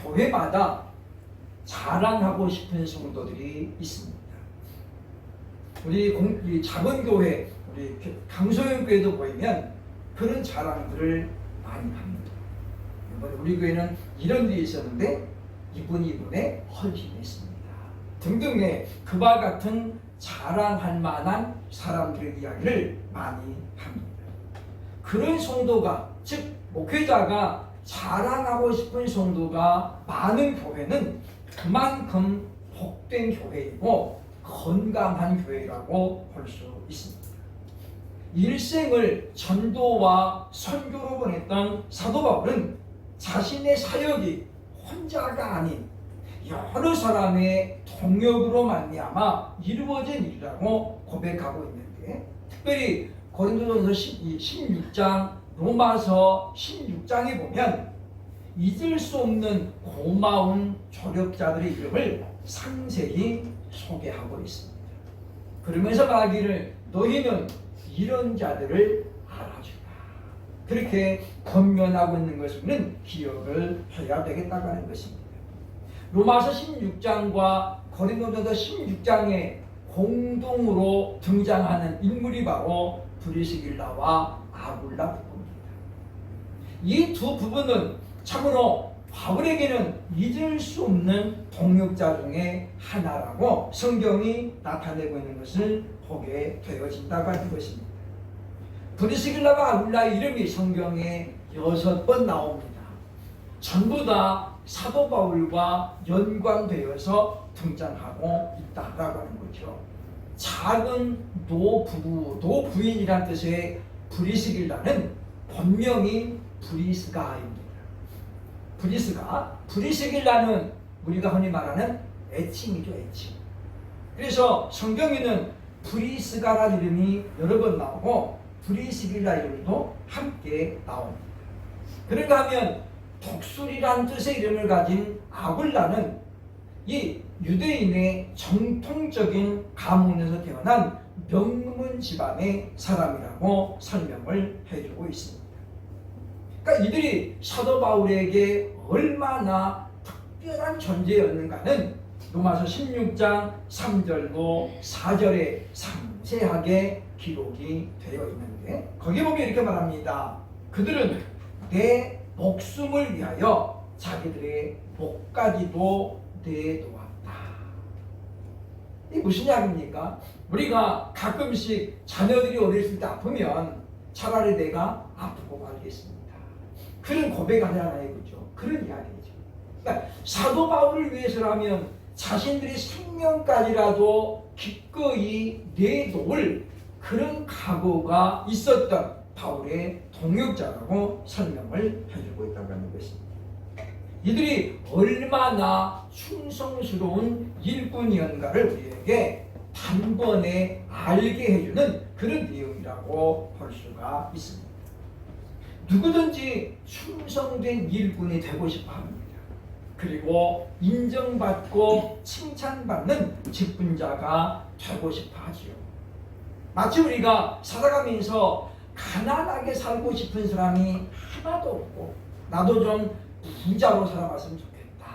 교회마다 자랑하고 싶은 성도들이 있습니다. 우리 작은 교회, 우리 강소영 교회도 보이면 그런 자랑들을 많이 합니다. 이번에 우리 교회는 이런 일이 있었는데 이분이 이번에 헌신했습니다. 등등의 그와 같은 자랑할 만한 사람들의 이야기를 많이 합니다. 그런 성도가, 즉 목회자가 자랑하고 싶은 성도가 많은 교회는 그만큼 복된 교회이고 건강한 교회라고 볼 수 있습니다. 일생을 전도와 선교로 보냈던 사도 바울은 자신의 사역이 혼자가 아닌 여러 사람의 동역으로 말미암아 이루어진 일이라고 고백하고 있는데, 특별히 고린도전서 16장, 로마서 16장에 보면 잊을 수 없는 고마운 조력자들의 이름을 상세히 소개하고 있습니다. 그러면서 말하기를 너희는 이런 자들을 알아주라. 그렇게 권면하고 있는 것은 기억을 해야 되겠다고 하는 것입니다. 로마서 16장과 고린도전서 16장에 공동으로 등장하는 인물이 바로 브리스길라와 아굴라 부부입니다. 이 두 부부는 참으로 바울에게는 잊을 수 없는 동역자 중에 하나라고 성경이 나타내고 있는 것을 보게 되어진다고 하는 것입니다. 브리스길라와 아굴라의 이름이 성경에 6번 나옵니다. 전부 다 사도 바울과 연관되어서 등장하고 있다라고 하는 거죠. 작은 노부부, 노부인이란 뜻의 브리스길라는 본명이 브리스가입니다. 브리스길라는 우리가 흔히 말하는 애칭이죠, 애칭. 그래서 성경에는 브리스가라는 이름이 여러 번 나오고 브리스길라 이름도 함께 나옵니다. 그런가 하면 독수리란 뜻의 이름을 가진 아굴라는 이 유대인의 정통적인 가문에서 태어난 명문 집안의 사람이라고 설명을 해주고 있습니다. 그러니까 이들이 사도 바울에게 얼마나 특별한 존재였는가는 로마서 16장 3절로 4절에 상세하게 기록이 되어 있는데, 거기 보면 이렇게 말합니다. 그들은 내 목숨을 위하여 자기들의 목까지도 내놓았다. 이게 무슨 이야기입니까? 우리가 가끔씩 자녀들이 어렸을 때 아프면 차라리 내가 아프고 말겠습니다. 그런 고백을 하잖아요, 그죠? 그런 이야기죠. 그러니까 사도 바울을 위해서라면 자신들의 생명까지라도 기꺼이 내놓을 그런 각오가 있었던 바울의 동역자라고 설명을 해주고 있다고 하는 것입니다. 이들이 얼마나 충성스러운 일꾼이었는가를 우리에게 단번에 알게 해주는 그런 내용이라고 볼 수가 있습니다. 누구든지 충성된 일꾼이 되고 싶어 합니다. 그리고 인정받고 칭찬받는 직분자가 되고 싶어 하지요. 마치 우리가 살아가면서 가난하게 살고 싶은 사람이 하나도 없고 나도 좀 부자로 살아갔으면 좋겠다,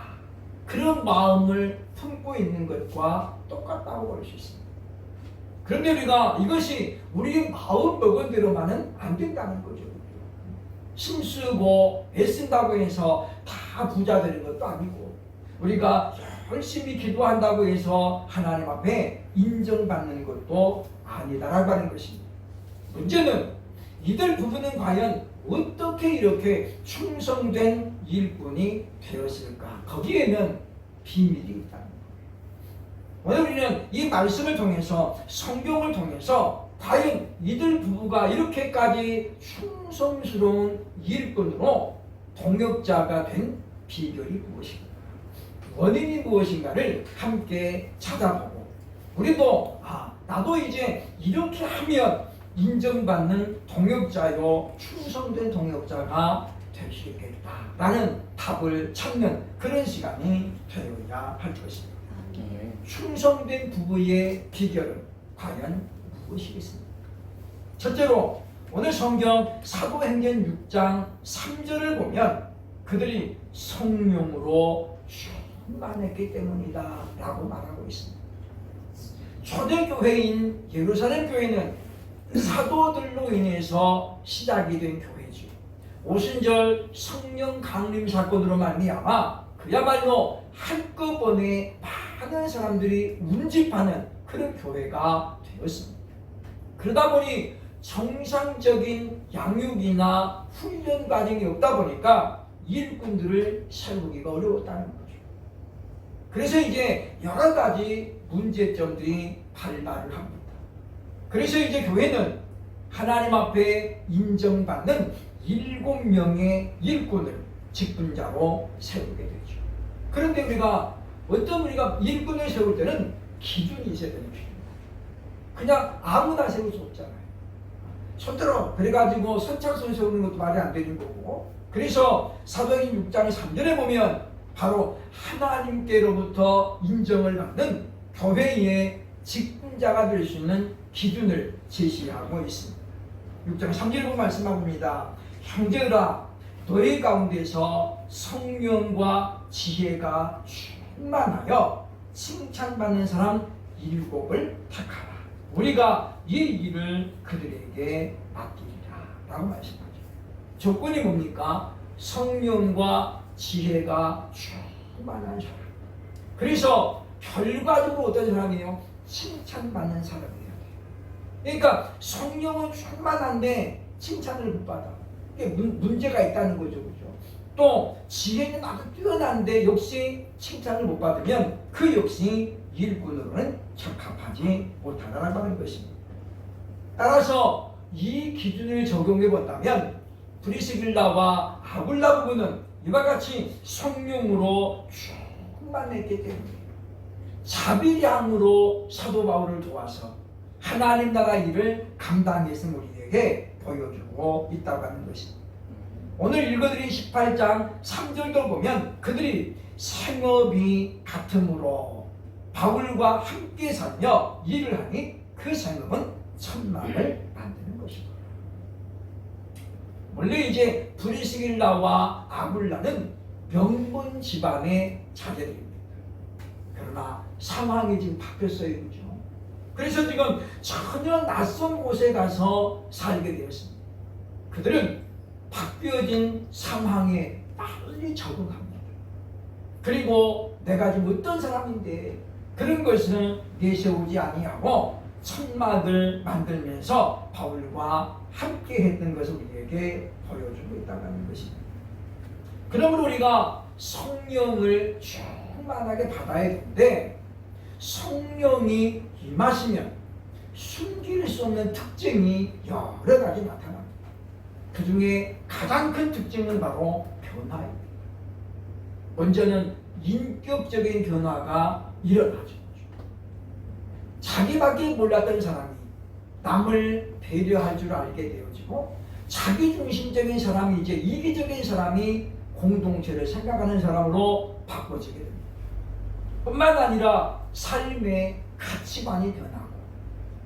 그런 마음을 품고 있는 것과 똑같다고 볼 수 있습니다. 그런데 우리가 이것이 우리의 마음 먹은 대로만은 안 된다는 거죠. 힘쓰고 애쓴다고 해서 다 부자 되는 것도 아니고, 우리가 열심히 기도한다고 해서 하나님 앞에 인정받는 것도 아니다라고 하는 것입니다. 문제는 이들 부부는 과연 어떻게 이렇게 충성된 일꾼이 되었을까? 거기에는 비밀이 있다는 거예요. 오늘 우리는 이 말씀을 통해서, 성경을 통해서 과연 이들 부부가 이렇게까지 충성스러운 일꾼으로 동역자가 된 비결이 무엇인가, 원인이 무엇인가를 함께 찾아보고, 우리도 나도 이제 이렇게 하면 인정받는 동역자요, 충성된 동역자가 될 수 있겠다라는 답을 찾는 그런 시간이 되어야 할 것입니다. 충성된 부부의 비결은 과연 무엇이겠습니까? 첫째로 오늘 성경 사도행전 6장 3절을 보면 그들이 성령으로 충만했기 때문이다 라고 말하고 있습니다. 초대교회인 예루살렘 교회는 사도들로 인해서 시작이 된 교회죠. 오순절 성령 강림 사건으로 말미암아 그야말로 한꺼번에 많은 사람들이 운집하는 그런 교회가 되었습니다. 그러다 보니 정상적인 양육이나 훈련 과정이 없다 보니까 일꾼들을 세우기가 어려웠다는 거죠. 그래서 이제 여러 가지 문제점들이 발발을 합니다. 그래서 이제 교회는 하나님 앞에 인정받는 7명의 일꾼을 직분자로 세우게 되죠. 그런데 우리가 일꾼을 세울 때는 기준이 있어야 되는 필요입니다. 그냥 아무나 세울 수 없잖아요. 손들어 그래가지고 선착순 세우는 것도 말이 안 되는 거고, 그래서 사도행전 6장 3절에 보면 바로 하나님께로부터 인정을 받는 교회의 직분자가 될 수 있는 기준을 제시하고 있습니다. 6장 3절에 보면 말씀합니다. 형제들아, 너희 가운데서 성령과 지혜가 충만하여 칭찬받는 사람 7을 택하라. 우리가 이 일을 그들에게 맡기리라 라고 말씀하죠. 조건이 뭡니까? 성령과 지혜가 충만한 사람. 그래서 결과적으로 어떤 사람이에요? 칭찬받는 사람이에요. 그러니까 성령은 충만한데 칭찬을 못 받아. 이게 문제가 있다는 거죠. 그죠? 또 지혜는 아주 뛰어난데 역시 칭찬을 못 받으면 그 역시 일꾼으로는 적합하지 못하다는 것입니다. 따라서 이 기준을 적용해 본다면 브리스길라와 아굴라 부부는 이와 같이 성령으로 충만했기 때문에 자비량으로 사도 바울을 도와서 하나님 나라 일을 감당했음을 우리에게 보여주고 있다고 하는 것입니다. 오늘 읽어드린 18장 3절도 보면 그들이 생업이 같으므로 바울과 함께 살며 일을 하니 그 생업은 천막을 만드는 것이다. 원래 이제 브리스길라와 아굴라는 명문 집안의 자제들입니다. 그러나 상황이 지금 바뀌었어요. 그죠? 그래서 지금 전혀 낯선 곳에 가서 살게 되었습니다. 그들은 바뀌어진 상황에 빨리 적응합니다. 그리고 내가 지금 어떤 사람인데 그런 것을 내세우지 아니하고 천막을 만들면서 바울과 함께 했던 것을 우리에게 보여주고 있다는 것입니다. 그러므로 우리가 성령을 충만하게 받아야 되는데 성령이 임하시면 숨길 수 없는 특징이 여러 가지 나타납니다. 그 중에 가장 큰 특징은 바로 변화입니다. 먼저는 인격적인 변화가 일어나죠. 자기밖에 몰랐던 사람이 남을 배려할 줄 알게 되어지고, 자기중심적인 사람이 이제 이기적인 사람이 공동체를 생각하는 사람으로 바꿔지게 됩니다. 뿐만 아니라 삶의 가치관이 변하고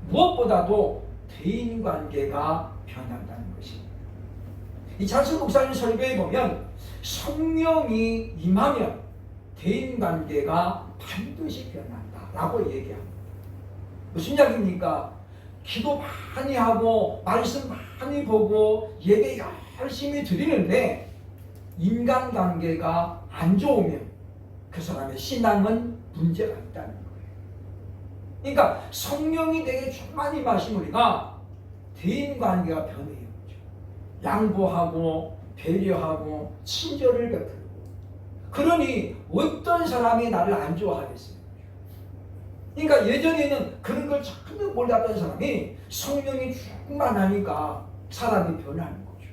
무엇보다도 대인관계가 변한다는 것입니다. 이 찬스 목사님 설교에 보면 성령이 임하면 대인관계가 반드시 변한다라고 얘기합니다. 무슨 이야기입니까? 기도 많이 하고 말씀 많이 보고 예배 열심히 드리는데 인간관계가 안 좋으면 그 사람의 신앙은 문제가 있다는 거예요. 그러니까 성령이 되게 충만히 마신 우리가 대인관계가 변해요. 양보하고 배려하고 친절을 베풀고, 그러니 어떤 사람이 나를 안 좋아하겠어요? 그러니까 예전에는 그런 걸 전혀 몰랐던 사람이 성령이 충만하니까 사람이 변하는 거죠.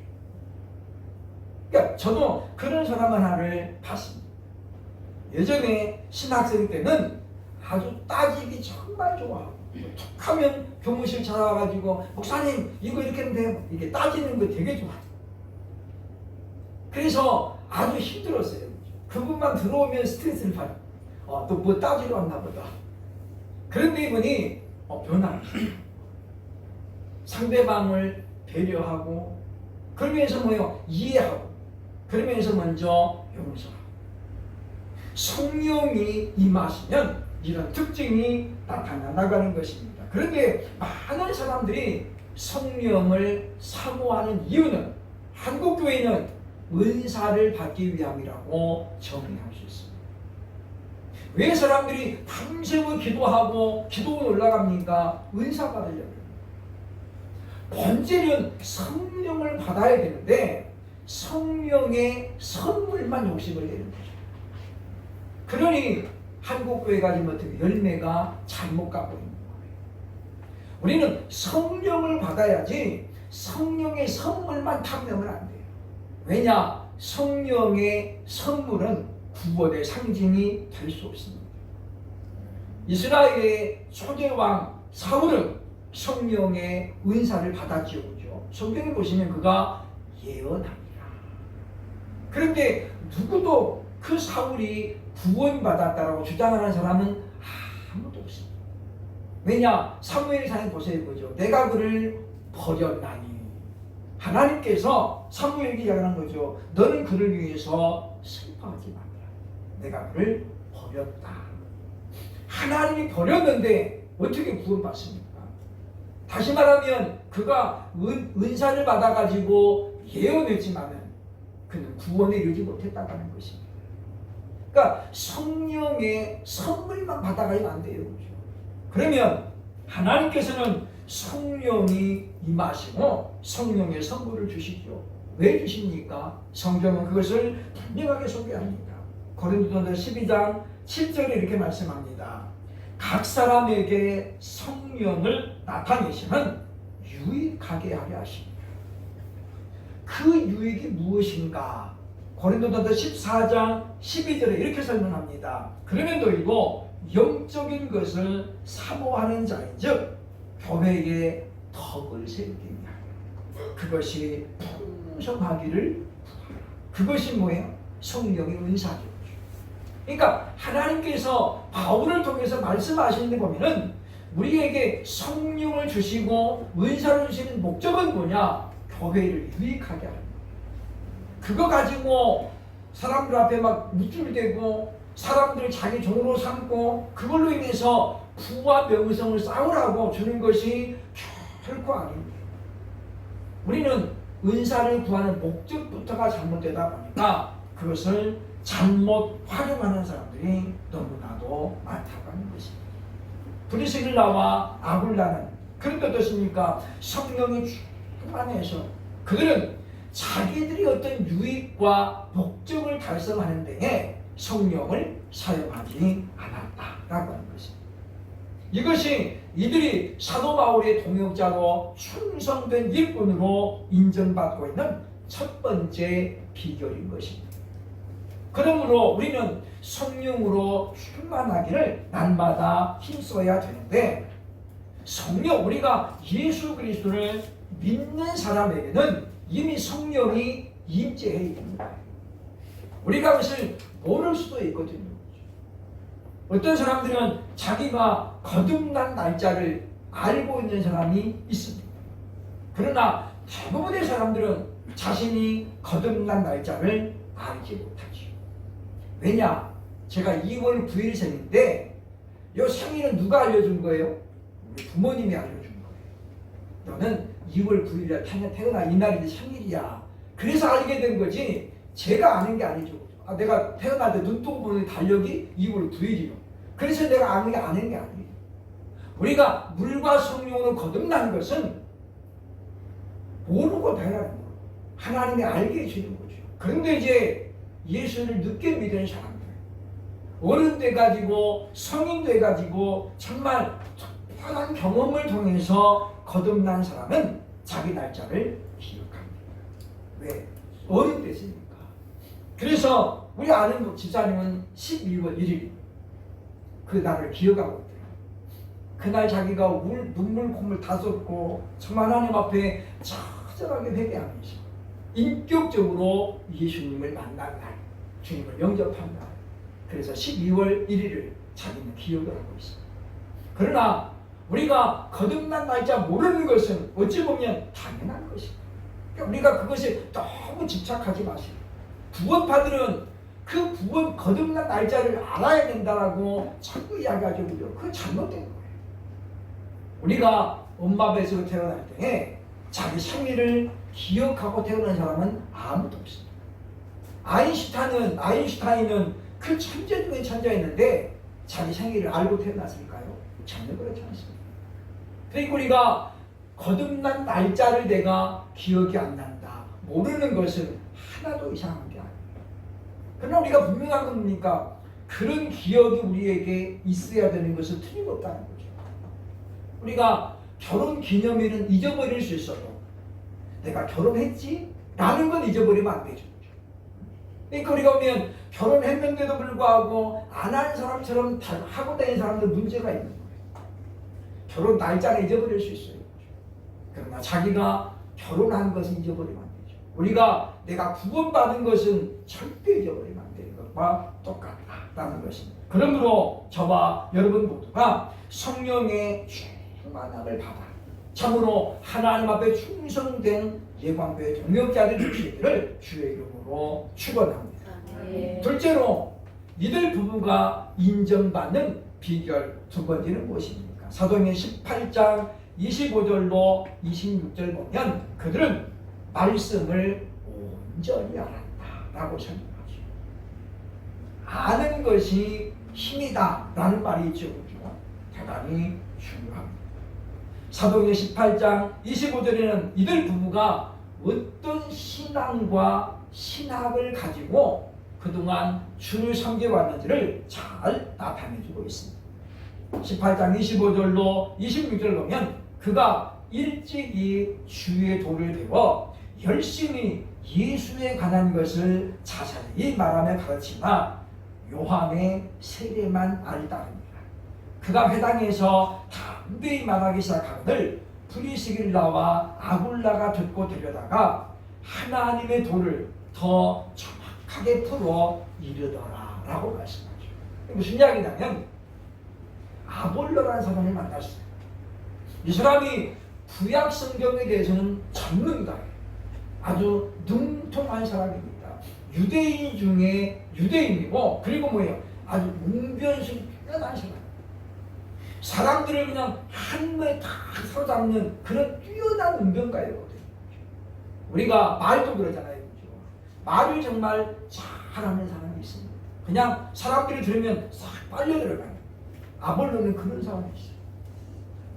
그러니까 저도 그런 사람 하나를 봤습니다. 예전에 신학생 때는 아주 따지기 정말 좋아하고, 툭하면 교무실 찾아와가지고 목사님 이거 이렇게 하면 돼요, 이렇게 따지는 거 되게 좋아해요. 그래서 아주 힘들었어요. 그분만 들어오면 스트레스를 받아요. 또 뭐 따지러 왔나 보다. 그런데 이분이 변합니다. 상대방을 배려하고, 그러면서 뭐요? 이해하고, 그러면서 먼저 용서하고 성령이 임하시면 이런 특징이 나타나가는 것입니다. 그런데 많은 사람들이 성령을 사모하는 이유는 한국교회는 은사를 받기 위함이라고 정의할 수 있습니다. 왜 사람들이 밤새워 기도하고 기도가 올라갑니까? 은사 받으려고. 본질은 성령을 받아야 되는데 성령의 선물만 욕심을 내는 거죠. 그러니 한국교회가 지금 어떻게 열매가 잘못 가고 있는 거예요. 우리는 성령을 받아야지 성령의 선물만 탐내면 안 돼요. 왜냐? 성령의 선물은 구원의 상징이 될 수 없습니다. 이스라엘의 초대왕 사울은 성령의 은사를 받았지요. 그죠? 성경에 보시면 그가 예언합니다. 그런데 누구도 그 사울이 구원받았다라고 주장하는 사람은 아무도 없습니다. 왜냐? 사무엘상에 보세요. 그죠? 내가 그를 버렸나니. 하나님께서 사무엘에게 이야기하는 거죠. 너는 그를 위해서 슬퍼하지 마라. 내가 그를 버렸다. 하나님이 버렸는데 어떻게 구원받습니까? 다시 말하면 그가 은사를 받아가지고 예언했지만은 그는 구원에 이르지 못했다는 것입니다. 그러니까 성령의 선물만 받아가면 안 돼요. 그렇죠? 그러면 하나님께서는 성령이 임하시고 성령의 선물을 주시죠. 왜 주십니까? 성경은 그것을 분명하게 소개합니다. 고린도전서 12장 7절에 이렇게 말씀합니다. 각 사람에게 성령을 나타내시면 유익하게 하려 하십니다. 그 유익이 무엇인가? 고린도전서 14장 12절에 이렇게 설명합니다. 그러면 너희도 영적인 것을 사모하는 자인즉 교회에 덕을 세우기 위하여 그것이 풍성하기를 구하라. 그것이 뭐예요? 성령의 은사죠. 그러니까 하나님께서 바울을 통해서 말씀하시는 데 보면은 우리에게 성령을 주시고 은사를 주시는 목적은 뭐냐? 교회를 유익하게 하는 거예요. 그거 가지고 사람들 앞에 막 묵줄대고 사람들 자기 종으로 삼고 그걸로 인해서 부와 명성을 쌓으라고 주는 것이 결코 아닙니다. 우리는 은사를 구하는 목적부터가 잘못되다 보니까 그것을 잘못 활용하는 사람들이 너무나도 많다고 하는 것입니다. 브리스길라와 아굴라는 그런데 어떻습니까? 성령이 충만해서 그들은 자기들이 어떤 유익과 목적을 달성하는 데에 성령을 사용하지 않았다라고 하는 것입니다. 이것이 이들이 사도 바울의 동역자로 충성된 일꾼으로 인정받고 있는 첫 번째 비결인 것입니다. 그러므로 우리는 성령으로 충만하기를 날마다 힘써야 되는데 성령, 우리가 예수 그리스도를 믿는 사람에게는 이미 성령이 임재해 있는 거예요. 우리가 그것을 모를 수도 있거든요. 어떤 사람들은 자기가 거듭난 날짜를 알고 있는 사람이 있습니다. 그러나 대부분의 사람들은 자신이 거듭난 날짜를 알지 못하죠. 왜냐? 제가 2월 9일생인데 이 생일은 누가 알려준 거예요? 우리 부모님이 알려준 거예요. 너는 2월 9일이야 태어나 이날이 생일이야. 그래서 알게 된 거지 제가 아는 게 아니죠. 내가 태어날 때 눈 뜨고 보는 달력이 2월 9일이요. 그래서 내가 아는 게 아니에요. 우리가 물과 성령으로 거듭난 것은 모르고 배라는 거예요. 하나님이 알게 해주는 거죠. 그런데 이제 예수를 늦게 믿은 사람들, 어른 돼가지고 성인 돼가지고 정말 특별한 경험을 통해서 거듭난 사람은 자기 날짜를 기억합니다. 왜? 어른 됐으니까. 그래서 우리 아는 집사님은 12월 1일 그 날을 기억하고 있더라고요. 그날 자기가 눈물 콧물 다 쏟고 정말 하나님 앞에 처절하게 회개하면서 인격적으로 예수님을 만난 날, 주님을 영접한 날. 그래서 12월 1일을 자기는 기억을 하고 있습니다. 그러나 우리가 거듭난 날짜 모르는 것은 어찌 보면 당연한 것입니다. 그러니까 우리가 그것에 너무 집착하지 마시고 구원파들은 그 구원 거듭난 날짜를 알아야 된다라고 자꾸 이야기하죠. 그거 잘못된 거예요. 우리가 엄마 뱃으로 태어날 때 자기 생일을 기억하고 태어난 사람은 아무도 없습니다. 아인슈타인은 그 천재 중에 천재였는데 자기 생일을 알고 태어났을까요? 전혀 그렇지 않습니다. 그러니까 우리가 거듭난 날짜를 내가 기억이 안 난다, 모르는 것은 하나도 이상한 게 아닙니다. 그러나 우리가 분명한 겁니까? 그런 기억이 우리에게 있어야 되는 것은 틀림없다는 거죠. 우리가 결혼 기념일은 잊어버릴 수 있어도 내가 결혼했지? 라는 건 잊어버리면 안 되죠. 그러니까 우리가 보면 결혼했는데도 불구하고 안 한 사람처럼 하고 다니는 사람들 문제가 있는 거예요. 결혼 날짜를 잊어버릴 수 있어요. 그러나 자기가 결혼한 것은 잊어버리면 안 되죠. 우리가 내가 구원받은 것은 절대 잊어버리면 안 되는 것과 똑같다는 것입니다. 그러므로 저와 여러분 모두가 성령의 충만함을 받아 참으로 하나님 앞에 충성된 예방교회 동역자들 되시기를 주의 이름으로 축원합니다. 둘째로 이들 부부가 인정받는 비결 두 번째는 무엇입니까? 사도행전 18장 25절로 26절 보면 그들은 말씀을 온전히 알았다라고 설명하죠. 아는 것이 힘이다 라는 말이 있죠. 대단히 중요합니다. 사도행전 18장 25절에는 이들 부부가 어떤 신앙과 신학을 가지고 그동안 주를 섬겨왔는지를 잘 나타내주고 있습니다. 18장 25절로 26절 보면 그가 일찍이 주의 도를 배워 열심히 예수에 관한 것을 자세히 말하며 가르치나 요한의 세례만 알다릅니다. 그가 회당에서 담대히 말하기 시작하거늘 브리스길라와 아굴라가 듣고 들여다가 하나님의 도를 더 정확하게 풀어 이르더라 라고 말씀하죠. 무슨 이야기냐면 아볼로라는 사람을 만났어요. 이 사람이 구약 성경에 대해서는 전문가예요. 아주 능통한 사람입니다. 유대인 중에 유대인이고 그리고 뭐예요? 아주 웅변술이 뛰어난 사람. 사람들을 그냥 한눈에 다 사로잡는 그런 뛰어난 웅변가이거든요. 우리가 말도 그러잖아요. 그렇죠? 말을 정말 잘하는 사람이 있습니다. 그냥 사람들이 들으면 싹 빨려 들어가요. 아볼로는 그런 사람이 있어요.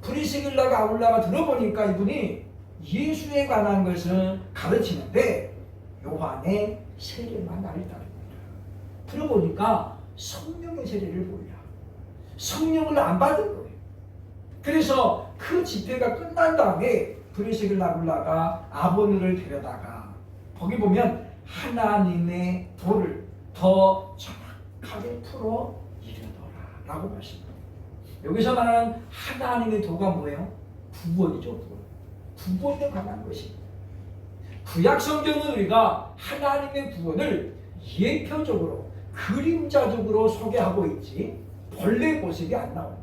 브리스길라가 아굴라가 들어보니까 이분이 예수에 관한 것을 가르치는데 요한의 세례만 알다릅니다. 들어보니까 성령의 세례를 몰라. 성령을 안 받은 거예요. 그래서 그 집회가 끝난 다음에 브리스길라 아굴라가 아볼로를 데려다가 거기 보면 하나님의 도를 더 정확하게 풀어 이르더라 라고 말씀합니다. 여기서 말하는 하나님의 도가 뭐예요? 구원이죠. 구원에 관한 것입니다. 구약 성경은 우리가 하나님의 구원을 예표적으로 그림자적으로 소개하고 있지 본래 모습이 안 나옵니다.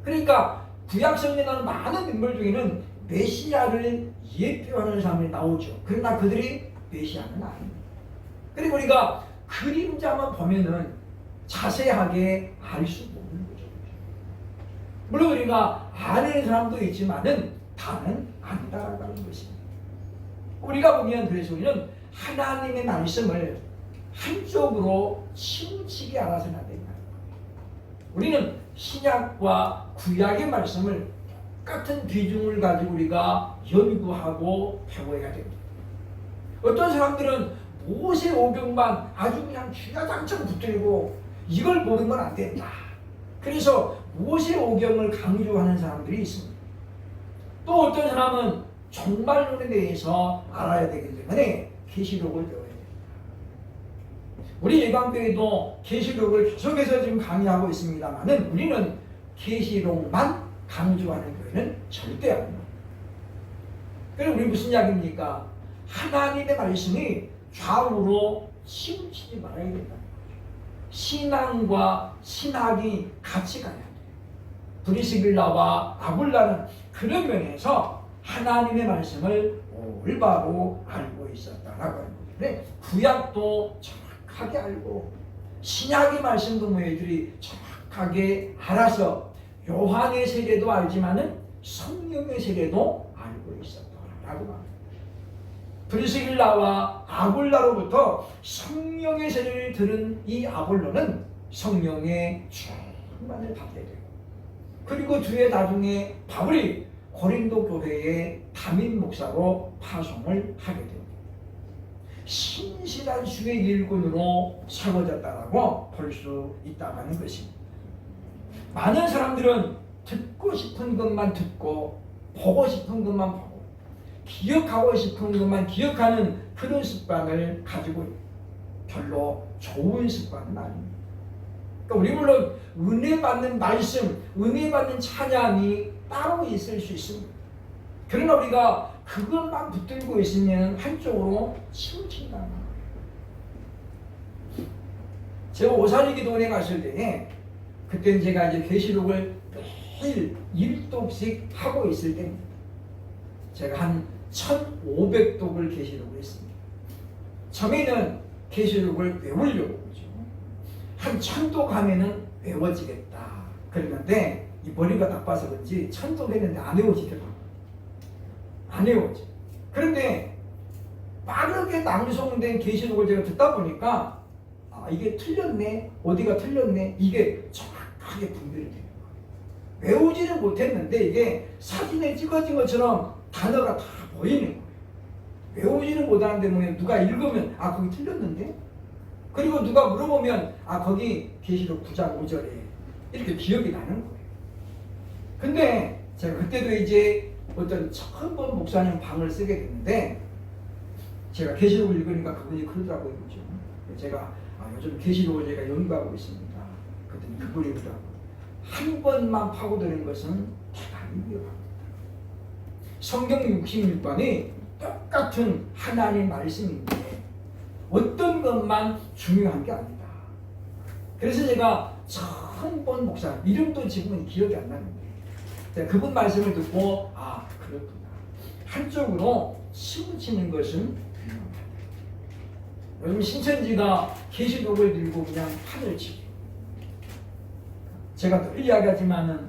그러니까 구약 성경에 나오는 많은 인물 중에는 메시아를 예표하는 사람이 나오죠. 그러나 그들이 메시아는 아닙니다. 그리고 우리가 그림자만 보면은 자세하게 알 수 없는 거죠. 물론 우리가 아는 사람도 있지만은 다는 아니다라는 것입니다. 우리가 보면 그래서 우리는 하나님의 말씀을 한쪽으로 치우치게 알아서는 안 된다. 우리는 신약과 구약의 말씀을 똑같은 비중을 가지고 우리가 연구하고 배워야 됩니다. 어떤 사람들은 모세 오경만 아주 그냥 쥐가당처럼 붙들고 이걸 모르면 안 된다. 그래서 모세 오경을 강조하는 사람들이 있습니다. 또 어떤 사람은 종말론에 대해서 알아야 되기 때문에 계시록을 배워야 됩니다. 우리 예방교회도 계시록을 계속해서 지금 강의하고 있습니다만은 우리는 계시록만 강조하는 교회는 절대 아닙니다. 그럼 우리 무슨 이야기입니까? 하나님의 말씀이 좌우로 치우치지 말아야 된다. 신앙과 신학이 같이 가야 돼요. 브리스길라와 아굴라는 그런 면에서 하나님의 말씀을 올바로 알고 있었다라고 합니다. 그래, 구약도 정확하게 알고 신약의 말씀도 너희들이 정확하게 알아서 요한의 세례도 알지만은 성령의 세례도 알고 있었더라라고 말합니다. 브리스길라와 아굴라로부터 성령의 세례를 들은 이 아볼로는 성령의 충만을 받게 되고, 그리고 뒤에 나중에 바울이 고린도 교회의 담임 목사로 파송을 하게 됩니다. 신실한 주의 일꾼으로 세워졌다라고 볼 수 있다는 것입니다. 많은 사람들은 듣고 싶은 것만 듣고 보고 싶은 것만 보고 기억하고 싶은 것만 기억하는 그런 습관을 가지고 별로 좋은 습관은 아닙니다. 그러니까 우리 물론 은혜 받는 말씀, 은혜 받는 찬양이 따로 있을 수 있습니다. 그러나 우리가 그것만 붙들고 있으면 한쪽으로 치우친다는 거예요. 제가 오사리기도원에 갔을 때, 그때는 제가 이제 계시록을 매일 1독씩 하고 있을 때입니다. 제가 한 1500독을 계시록을 했습니다. 처음에는 계시록을 외우려고 그러죠. 한 1000독 하면은 외워지겠다 그랬는데 이 머리가 나빠서 그런지 1000독 했는데 안 외워지더라고요. 안 외워져. 그런데 빠르게 낭송된 계시록을 제가 듣다 보니까 이게 틀렸네, 어디가 틀렸네, 이게 정확하게 분별이 되는 거예요. 외우지는 못했는데 이게 사진에 찍어진 것처럼 단어가 다 보이는 거예요. 외우지는 못하는데 뭐 누가 읽으면 거기 틀렸는데, 그리고 누가 물어보면 거기 계시록 9장 5절에 이렇게 기억이 나는 거예요. 근데 제가 그때도 이제 어떤 처음 본 목사님 방을 쓰게 됐는데, 제가 계시록을 읽으니까 그분이 그러더라고요. 제가 요즘 계시록을 제가 연구하고 있습니다. 그랬더니 그분이 그러더라고요. 한 번만 파고드는 것은 대단히 위험합니다. 성경 66권이 똑같은 하나님 말씀인데 어떤 것만 중요한 게 아니다. 그래서 제가 처음 본 목사 이름도 지금은 기억이 안 나는데 그분 말씀을 듣고 그렇구나. 한쪽으로 치우치는 것은 위험하다. 요즘 신천지가 계시록을 들고 그냥 판을 치고, 제가 늘 이야기하지만은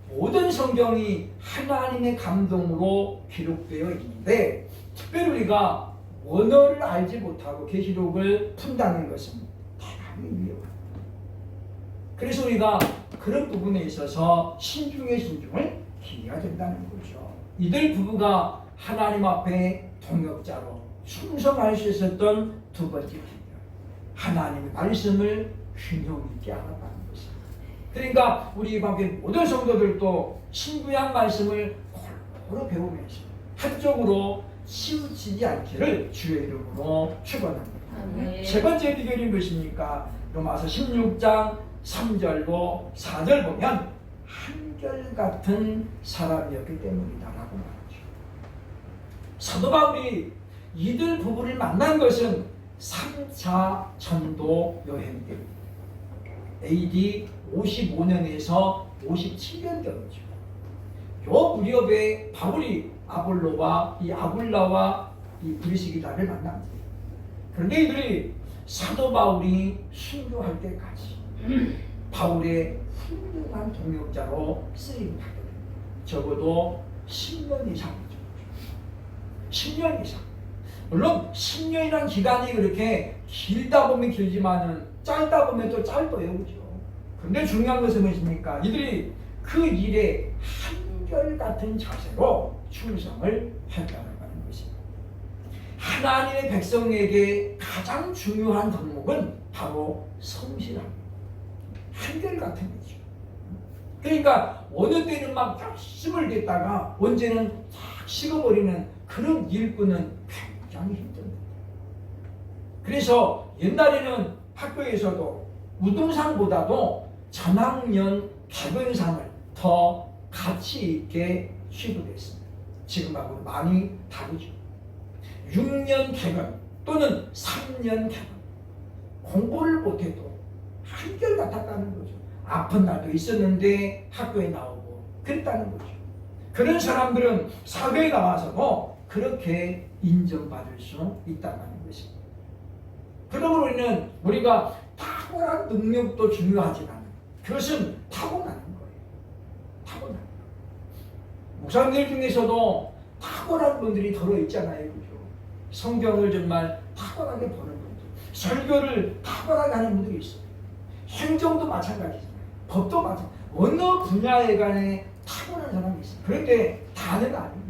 모든 성경이 하나님의 감동으로 기록되어 있는데 특별히 우리가 원어를 알지 못하고 계시록을 푼다는 것은 대단히 위험합니다. 그래서 우리가 그런 부분에 있어서 신중에 신중을 기해야 된다는 거죠. 이들 부부가 하나님 앞에 동역자로 충성할 수 있었던 두 번째 비결, 하나님의 말씀을 균형 있게 알아가는 것입니다. 그러니까 우리 밖에 모든 성도들도 신구약 말씀을 골고루 배우면서 한쪽으로 치우치지 않기를 주의 이름으로 축원합니다. 세 번째 비결이 무엇입니까? 로마서 16장 3절로 4절 보면 한결같은 사람이었기 때문이다라고 말하죠. 사도 바울이 이들 부부를 만난 것은 3차 전도 여행 때입니다. AD 55년에서 57년경이죠. 요 무렵에 바울이 아볼로와 이 아굴라와 이 브리스기라를 만납니다. 그런데 이들이 사도 바울이 순교할 때까지 바울의 훌륭한 동역자로 쓰임받게 됩니다. 적어도 10년 이상이죠. 10년 이상. 물론 10년이라는 기간이 그렇게 길다 보면 길지만은 짧다 보면 또 짧아요. 그죠? 근데 중요한 것은 무엇입니까? 이들이 그 일에 한결같은 자세로 충성을 했다는 것입니다. 하나님의 백성에게 가장 중요한 덕목은 바로 성실함입니다. 한결같은 거죠. 그러니까 어느 때는 막 열심을 댔다가 언제는 탁 식어버리는 그런 일꾼은 굉장히 힘듭니다. 그래서 옛날에는 학교에서도 우등상보다도 전학년 개근상을 더 가치 있게 취급했습니다. 지금하고는 많이 다르죠. 6년 개근 또는 3년 개근, 공부를 못해도 한결같았다는 거죠. 아픈 날도 있었는데 학교에 나오고 그랬다는 거죠. 그런 사람들은 사회에 나와서도 그렇게 인정받을 수 있다는 것입니다. 그러므로 우리는 우리가 탁월한 능력도 중요하지만 그것은 타고나는 거예요. 타고나는 거예요. 목사님들 중에서도 탁월한 분들이 들어있잖아요. 그죠? 성경을 정말 탁월하게 보는 분들, 설교를 탁월하게 하는 분들이 있어요. 행정도 마찬가지잖아요. 법도 마찬가지. 어느 분야에 관해 탁월한 사람이 있어요. 그런데 다는 아닙니다.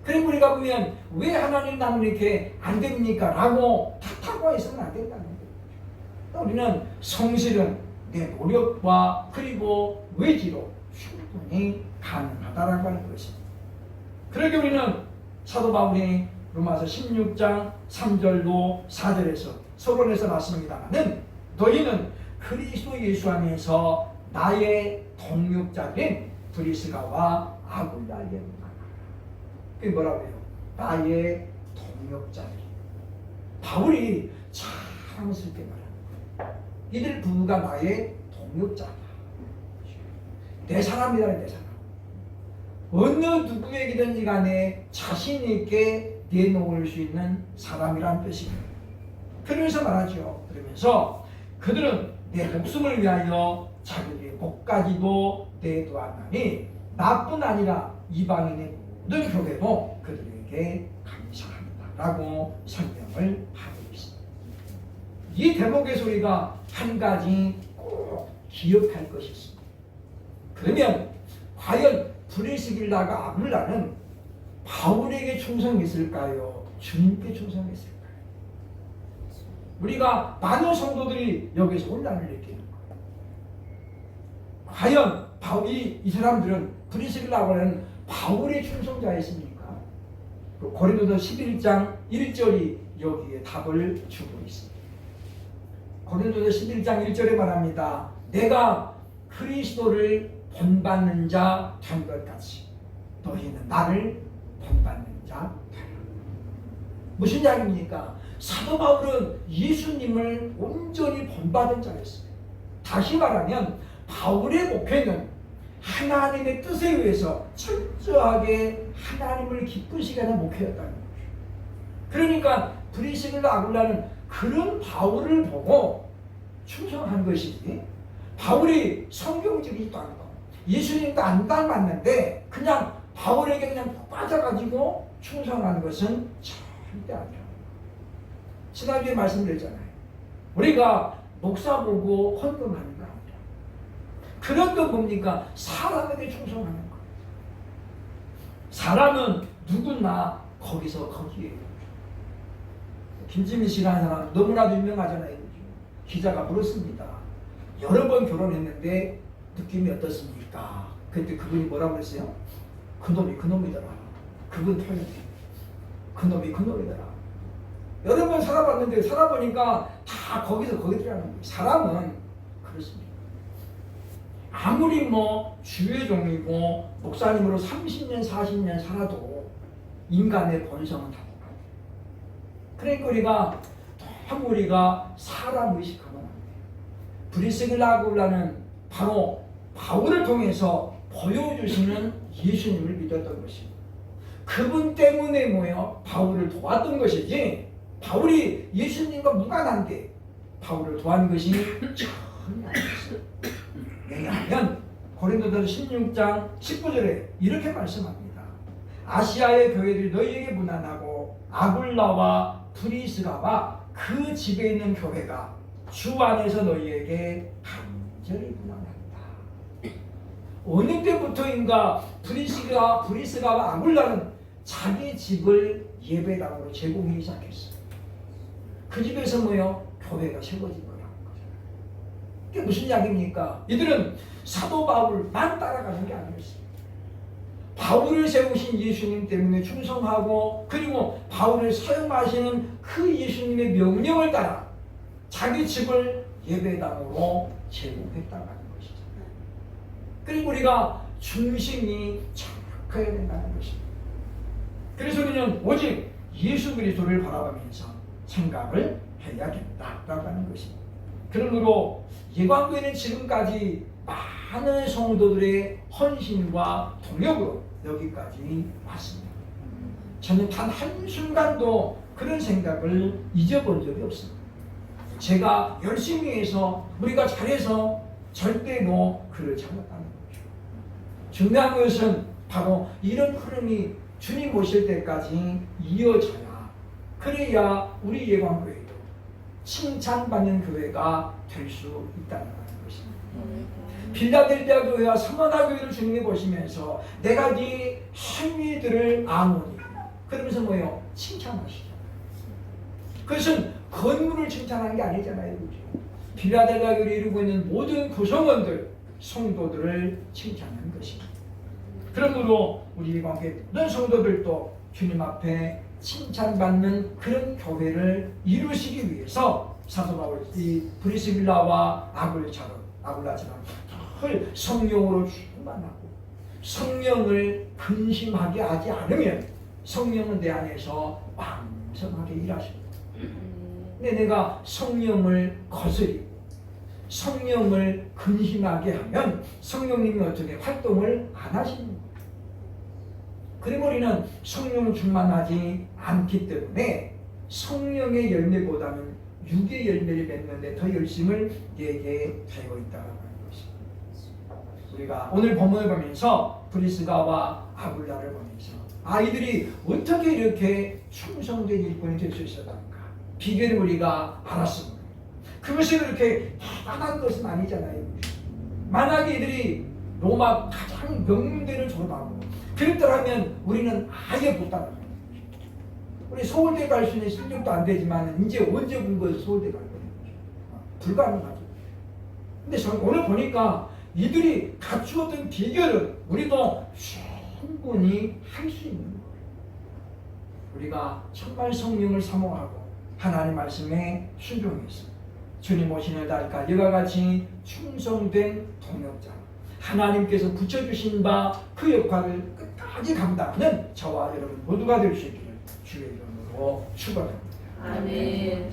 그리고 우리가 보면 왜 하나님 나는 이렇게 안 됩니까? 라고 탓하고 있으면 안 된다는 거예요. 우리는 성실은 내 노력과 그리고 의지로 충분히 가능하다라고 하는 것입니다. 그렇게 우리는 사도 바울이 로마서 16장 3절도 4절에서 서론에서 나왔습니다만은 너희는 그리스도 예수 안에서 나의 동역자인 브리스가와 아굴라에게 문하라. 그게 뭐라고 해요? 나의 동역자들. 바울이 자랑스럽게 말합니다. 이들 부부가 나의 동역자다. 내 사람이다, 내 사람. 어느 누구에게든지 간에 자신 있게 내놓을 수 있는 사람이란 뜻입니다. 그러면서 말하죠. 그러면서 그들은 내 목숨을 위하여 자기의 목까지도 내놓았나니 나뿐 아니라 이방인의 모든 교회도 그들에게 감사한다라고 설명을 하고 있습니다. 이 대목의 소리가 한 가지 꼭 기억할 것이 있습니다. 그러면 과연 브리스길라가 아굴라는 바울에게 충성했을까요? 주님께 충성했을까요? 우리가 많은 성도들이 여기서 혼란을 느끼는 거예요. 과연 이 사람들은 브리스길라고 하는 바울의 충성자였습니까? 고린도서 11장 1절이 여기에 답을 주고 있습니다. 고린도서 11장 1절에 말합니다. 내가 그리스도를 본받는 자 된 것 같이 너희는 나를 본받는 자 되라. 무슨 이야기입니까? 사도 바울은 예수님을 온전히 본받은 자였어요. 다시 말하면 바울의 목회는 하나님의 뜻에 의해서 철저하게 하나님을 기쁘시게 하는 목회였다는 거죠. 그러니까 브리스길라 아굴라는 그런 바울을 보고 충성한 것이지, 바울이 성경적이지도 않고 예수님도 안 닮았는데 그냥 바울에게 그냥 빠져가지고 충성하는 것은 절대 아니라. 지난주에 말씀드렸잖아요. 우리가 목사 보고 헌금하는 거 아니라 그런 거 뭡니까? 사람에게 충성하는 거. 사람은 누구나 거기서 거기에요. 김지민 씨라는 사람 너무나도 유명하잖아요. 기자가 물었습니다. 여러 번 결혼했는데 느낌이 어떻습니까? 그때 그분이 뭐라고 했어요? 그놈이 그놈이더라. 그분 표현이 그놈이 그놈이더라. 여러 번 살아봤는데 살아보니까 다 거기서 거기더라는 거예요. 사람은 그렇습니다. 아무리 뭐 주의종이고 목사님으로 30년 40년 살아도 인간의 본성은 다 똑같아요. 그러니까 우리가 사람 의식하면 안 돼요. 브리스길라 아굴라는 바로 바울을 통해서 보여주시는 예수님을 믿었던 것입니다. 그분 때문에 바울을 도왔던 것이지, 바울이 예수님과 무관한데 바울을 도한 것이 전혀 아니었어요. 왜냐하면 고린도서 16장 19절에 이렇게 말씀합니다. 아시아의 교회들이 너희에게 무난하고 아굴라와 브리스가와 그 집에 있는 교회가 주 안에서 너희에게 간절히 무난한다. 어느 때부터인가 브리스가와 아굴라는 자기 집을 예배당으로 제공하기 시작했어요. 그 집에서 교회가 세워진 거라는 거죠. 이게 무슨 이야기입니까? 이들은 사도 바울만 따라가는 게 아니었어요. 바울을 세우신 예수님 때문에 충성하고, 그리고 바울을 사용하시는 그 예수님의 명령을 따라 자기 집을 예배당으로 제공했다는 것이죠. 그리고 우리가 중심이 정확해야 된다는 것입니다. 그래서 우리는 오직 예수 그리스도를 바라보면서 생각을 해야 된다라고 하는 것입니다. 그러므로 예관교회는 지금까지 많은 성도들의 헌신과 동력으로 여기까지 왔습니다. 저는 단 한순간도 그런 생각을 잊어본 적이 없습니다. 제가 열심히 해서 우리가 잘해서 절대로 그렇지 않았다는 거죠. 중요한 것은 바로 이런 흐름이 주님 오실 때까지 이어져야, 그래야 우리 예방교회도 칭찬받는 교회가 될 수 있다는 것입니다. 빌라델비아 교회와 사마나 교회를 주님이 보시면서 내가 네 행위들을 아노니, 그러면서 뭐예요? 칭찬하시죠. 그것은 건물을 칭찬하는 게 아니잖아요. 그죠? 빌라델비아 교회를 이루고 있는 모든 구성원들, 성도들을 칭찬하는 것입니다. 그러므로 우리 관계 모든 성도들도 주님 앞에 칭찬받는 그런 교회를 이루시기 위해서 사도 바울이 브리스빌라와 아굴라처럼 늘 성령으로 충만하고 성령을 근심하게 하지 않으면 성령은 내 안에서 왕성하게 일하십니다. 근데 내가 성령을 거스리고 성령을 근심하게 하면 성령님이 어떻게 활동을 안 하시는 거예요. 그리고 우리는 성령 충만하지 않기 때문에 성령의 열매보다는 육의 열매를 맺는데 더 열심을 내게 되고 있다고 하는 것입니다. 우리가 오늘 본문을 보면서 브리스가와 아굴라를 보면서 아이들이 어떻게 이렇게 충성된 일꾼이 될 수 있었던가 비결을 우리가 알았습니다. 그것이 그렇게 대단한 것은 아니잖아요. 만약에 이들이 로마 가장 명문대를 졸업하고 그랬더라면 우리는 아예 못 따라가요. 우리 서울대 갈 수 있는 실력도 안 되지만 이제 언제 공부해서 서울대 갈 거예요. 불가능하죠. 근데 오늘 보니까 이들이 갖추었던 비결은 우리도 충분히 할 수 있는 거예요. 우리가 정말 성령을 사모하고 하나님 말씀에 순종해서 주님 오시는 날까지 이와 같이 충성된 동역자, 하나님께서 붙여주신 바 그 역할을 끝까지 감당하는 저와 여러분 모두가 될 수 있기를 주의 이름으로 축원합니다. 아멘.